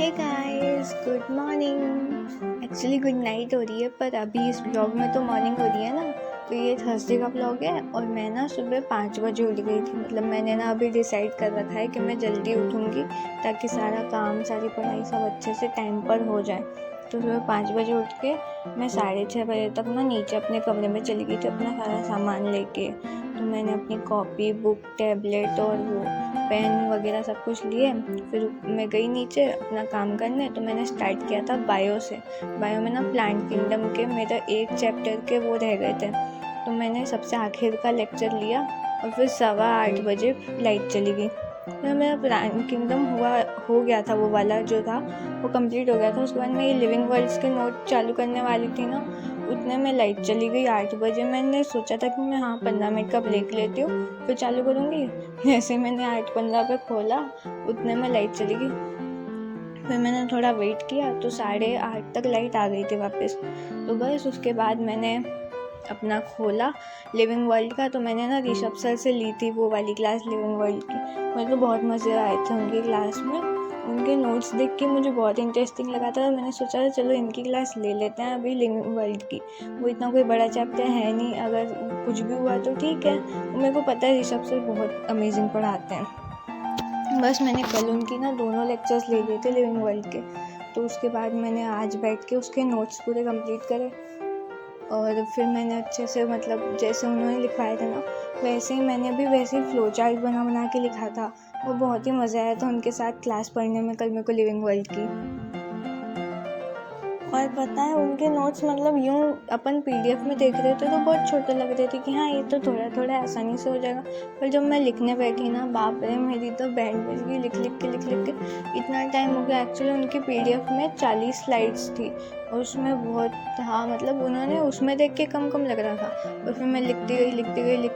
हे guys, good morning. Actually good night हो रही है, पर अभी इस ब्लॉग में तो मॉर्निंग हो रही है ना। तो ये थर्सडे का ब्लॉग है और मैं ना सुबह 5 बजे उठ गई थी। मतलब मैंने ना अभी डिसाइड कर रखा है कि मैं जल्दी उठूँगी ताकि सारा काम, सारी पढ़ाई सब अच्छे से टाइम पर हो जाए। तो सुबह 5 बजे उठ के मैं 6:30 बजे तक ना नीचे अपने कमरे में चली गई थी अपना सारा सामान लेके। तो मैंने अपनी कॉपी, बुक, टैबलेट और वो पेन वगैरह सब कुछ लिए। फिर मैं गई नीचे अपना काम करने। तो मैंने स्टार्ट किया था बायो से। बायो में ना प्लांट किंगडम के मेरा एक चैप्टर के वो रह गए थे, तो मैंने सबसे आखिर का लेक्चर लिया और फिर 8:15 बजे लाइट चली गई। तो मेरा प्लांट किंगडम हो गया था, वो वाला जो था वो कंप्लीट हो गया था। उसके बाद मैं ये लिविंग वर्ल्ड्स के नोट चालू करने वाली थी ना, उतने में लाइट चली गई 8 बजे। मैंने सोचा था कि मैं 15 मिनट का ब्रेक लेती हूँ फिर चालू करूँगी। जैसे मैंने 8:15 पे खोला उतने में लाइट चली गई। फिर मैंने थोड़ा वेट किया तो 8:30 तक लाइट आ गई थी वापस। तो बस उसके बाद मैंने अपना खोला लिविंग वर्ल्ड का। तो मैंने ना ऋषभ सर से ली थी वो वाली क्लास लिविंग वर्ल्ड की। मुझे तो बहुत मज़े आए थे उनकी क्लास में। उनके नोट्स देख के मुझे बहुत इंटरेस्टिंग लगा था। तो मैंने सोचा था चलो इनकी क्लास ले लेते हैं अभी लिविंग वर्ल्ड की। वो इतना कोई बड़ा चैप्टर है नहीं, अगर कुछ भी हुआ तो ठीक है। मेरे को पता है ऋषभ सर बहुत अमेजिंग पढ़ाते हैं। बस मैंने कल उनकी ना दोनों लेक्चर्स ले लिए थे लिविंग वर्ल्ड के। तो उसके बाद मैंने आज बैठ के उसके नोट्स पूरे कंप्लीट करे और फिर मैंने अच्छे से, मतलब जैसे उन्होंने लिखवाए थे ना वैसे ही मैंने भी वैसे ही फ्लो चार्ट बना के लिखा था। वो बहुत ही मज़ा आया था उनके साथ क्लास पढ़ने में कल मेरे को लिविंग वर्ल्ड की। और पता है उनके नोट्स, मतलब यूँ अपन पीडीएफ में देख रहे थे तो बहुत छोटे लग रहे थे कि हाँ ये तो थोड़ा थोड़ा आसानी से हो जाएगा। पर जब मैं लिखने बैठी ना, बाप रे, मेरी तो बैंड बज गई। लिख लिख के इतना टाइम हो गया। एक्चुअली उनकी पीडीएफ में 40 स्लाइड्स थी और उसमें बहुत था, मतलब उन्होंने उसमें देख के कम लग रहा था। और फिर मैं लिखती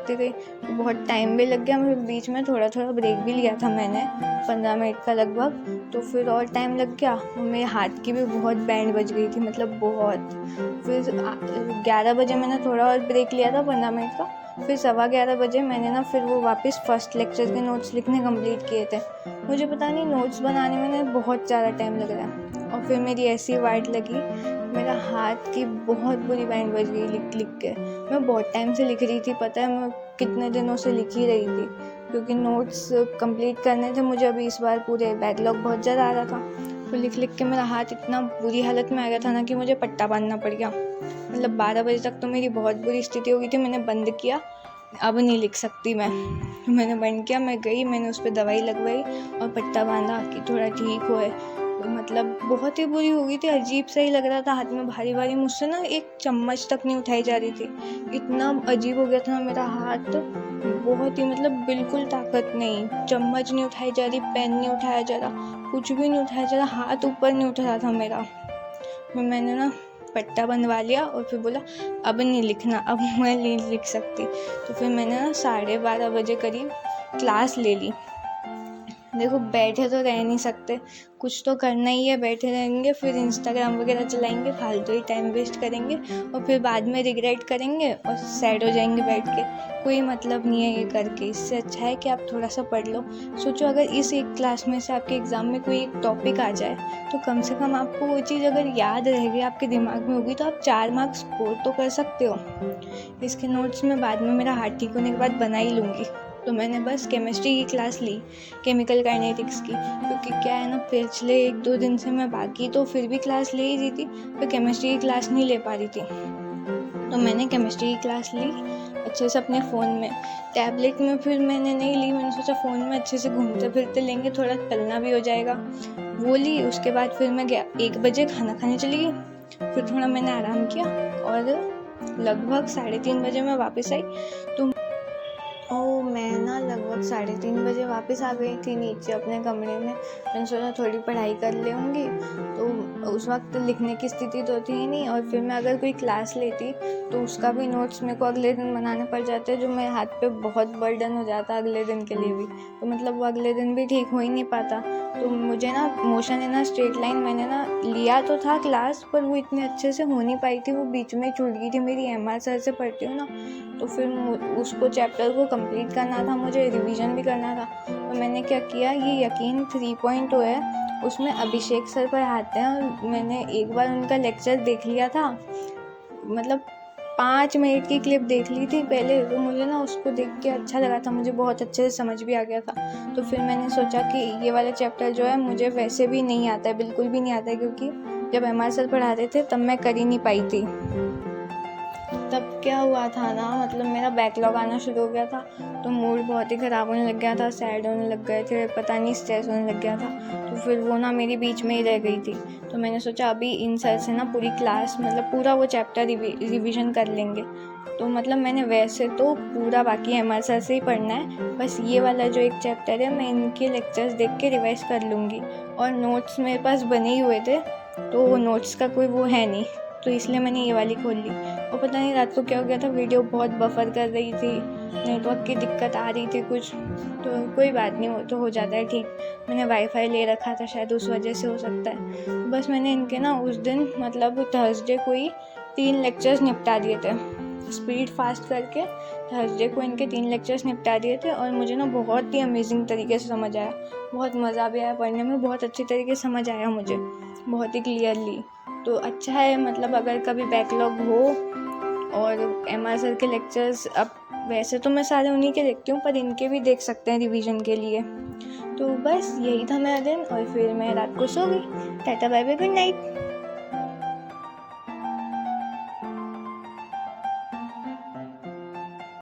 गई तो बहुत टाइम भी लग गया। फिर बीच में थोड़ा ब्रेक भी लिया था मैंने, 15 मिनट का लगभग। तो फिर और टाइम लग गया। मेरे हाथ की भी बहुत बैंड बज गई थी, मतलब बहुत। फिर 11 बजे मैंने थोड़ा और ब्रेक लिया था 15 मिनट का। फिर 11:15 बजे मैंने ना फिर वो वापस फर्स्ट लेक्चर के नोट्स लिखने कंप्लीट किए थे। मुझे पता नहीं नोट्स बनाने में ना बहुत ज़्यादा टाइम लग रहा है। और फिर मेरी ऐसी वाट लगी, मेरा हाथ की बहुत बुरी बैंड बज गई लिख के। मैं बहुत टाइम से लिख रही थी, पता है मैं कितने दिनों से लिख ही रही थी, क्योंकि नोट्स कंप्लीट करने थे मुझे अभी इस बार। पूरे बैकलॉग बहुत ज़्यादा आ रहा था। तो लिख के मेरा हाथ इतना बुरी हालत में आ गया था ना कि मुझे पट्टा बांधना पड़ गया। मतलब 12 बजे तक तो मेरी बहुत बुरी स्थिति हो गई थी। मैंने बंद किया, अब नहीं लिख सकती मैं। मैंने बंद किया, मैं गई, मैंने उस पर दवाई लगवाई और पट्टा बांधा कि थोड़ा ठीक होए। मतलब बहुत ही बुरी हो गई थी, अजीब सा ही लग रहा था, हाथ में भारी भारी। मुझसे ना एक चम्मच तक नहीं उठाई जा रही थी, इतना अजीब हो गया था मेरा हाथ। बहुत ही, मतलब बिल्कुल ताकत नहीं, चम्मच नहीं उठाई जा रही, पेन नहीं उठाया जा रहा, कुछ भी नहीं उठाया जा रहा, हाथ ऊपर नहीं उठ रहा था मेरा। मैंने ना पट्टा बंधवा लिया और फिर बोला अब नहीं लिखना, अब मैं नहीं लिख सकती। तो फिर मैंने ना 12:30 बजे करीब क्लास ले ली। देखो बैठे तो रह नहीं सकते, कुछ तो करना ही है। बैठे रहेंगे फिर इंस्टाग्राम वगैरह चलाएंगे, फालतू ही टाइम वेस्ट करेंगे और फिर बाद में रिग्रेट करेंगे और सैड हो जाएंगे बैठ के। कोई मतलब नहीं है ये करके। इससे अच्छा है कि आप थोड़ा सा पढ़ लो। सोचो अगर इस एक क्लास में से आपके एग्ज़ाम में कोई एक टॉपिक आ जाए तो कम से कम आपको वो चीज़ अगर याद रह गई, आपके दिमाग में होगी, तो आप 4 मार्क्स स्कोर तो कर सकते हो। इसके नोट्स में बाद में मेरा हाथ ठीक होने के बाद बना ही लूँगी। तो मैंने बस केमिस्ट्री की क्लास ली, केमिकल काइनेटिक्स की, क्योंकि क्या है ना, पिछले 1-2 दिन से मैं बाकी तो फिर भी क्लास ले ही रही थी, पर केमिस्ट्री की क्लास नहीं ले पा रही थी। तो मैंने केमिस्ट्री की क्लास ली अच्छे से अपने फ़ोन में। टैबलेट में फिर मैंने नहीं ली, मैंने सोचा फ़ोन में अच्छे से घूमते फिरते लेंगे, थोड़ा चलना भी हो जाएगा। वो ली। उसके बाद फिर मैं 1 बजे खाना खाने चली गई। फिर थोड़ा मैंने आराम किया और लगभग 3:30 बजे मैं वापस आई। तो मैं ना लगभग 3:30 बजे वापस आ गई थी नीचे अपने कमरे में। मैंने सोचा थोड़ी पढ़ाई कर लेंगी, तो उस वक्त लिखने की स्थिति तो थी ही नहीं। और फिर मैं अगर कोई क्लास लेती तो उसका भी नोट्स मेरे को अगले दिन बनाने पड़ जाते, जो मेरे हाथ पे बहुत बर्डन हो जाता अगले दिन के लिए भी। तो मतलब वो अगले दिन भी ठीक हो ही नहीं पाता। तो मुझे ना मोशन इन स्ट्रेट लाइन मैंने ना लिया तो था क्लास, पर वो इतने अच्छे से हो नहीं पाई थी, वो बीच में छूट गई थी। मेरी MR सर से पढ़ती हूँ ना, तो फिर उसको चैप्टर को कंप्लीट करना था, मुझे रिवीजन भी करना था। तो मैंने क्या किया, ये यकीन 3.0 है, उसमें अभिषेक सर पढ़ाते हैं और मैंने एक बार उनका लेक्चर देख लिया था, मतलब 5 मिनट की क्लिप देख ली थी पहले, तो मुझे ना उसको देख के अच्छा लगा था, मुझे बहुत अच्छे से समझ भी आ गया था। तो फिर मैंने सोचा कि ये वाला चैप्टर जो है मुझे वैसे भी नहीं आता है, बिल्कुल भी नहीं आता है, क्योंकि जब एम.आर. सर पढ़ाते थे तब मैं कर ही नहीं पाई थी। तब क्या हुआ था ना, मतलब मेरा बैकलॉग आना शुरू हो गया था, तो मूड बहुत ही ख़राब होने लग गया था, सैड होने लग गए थे, पता नहीं स्ट्रेस होने लग गया था। तो फिर वो ना मेरी बीच में ही रह गई थी। तो मैंने सोचा अभी इन सर से ना पूरी क्लास, मतलब पूरा वो चैप्टर रिविज़न कर लेंगे। तो मतलब मैंने वैसे तो पूरा बाकी एम.आर. सर से ही पढ़ना है, बस ये वाला जो एक चैप्टर है मैं इनके लेक्चर्स देख के रिवाइज कर लूँगी। और नोट्स मेरे पास बने ही हुए थे, तो नोट्स का कोई वो है नहीं, तो इसलिए मैंने ये वाली खोल ली। और पता नहीं रात को क्या हो गया था, वीडियो बहुत बफर कर रही थी, नेटवर्क की दिक्कत आ रही थी कुछ, तो कोई बात नहीं, वो तो हो जाता है ठीक। मैंने वाईफाई ले रखा था, शायद उस वजह से हो सकता है। बस मैंने इनके ना उस दिन, मतलब थर्सडे को ही 3 लेक्चर्स निपटा दिए थे, स्पीड फास्ट करके थर्सडे को इनके 3 लेक्चर्स निपटा दिए थे। और मुझे ना बहुत ही अमेजिंग तरीके से समझ आया, बहुत मज़ा भी आया पढ़ने में, बहुत अच्छी तरीके से समझ आया मुझे, बहुत ही क्लियरली। तो अच्छा है, मतलब अगर कभी बैकलॉग हो और एम.आर. सर के लेक्चर्स, अब वैसे तो मैं सारे उन्हीं के देखती हूँ, पर इनके भी देख सकते हैं रिवीजन के लिए। तो बस यही था मेरा दिन, और फिर मैं रात को सो गई। Tata bye bye, good night.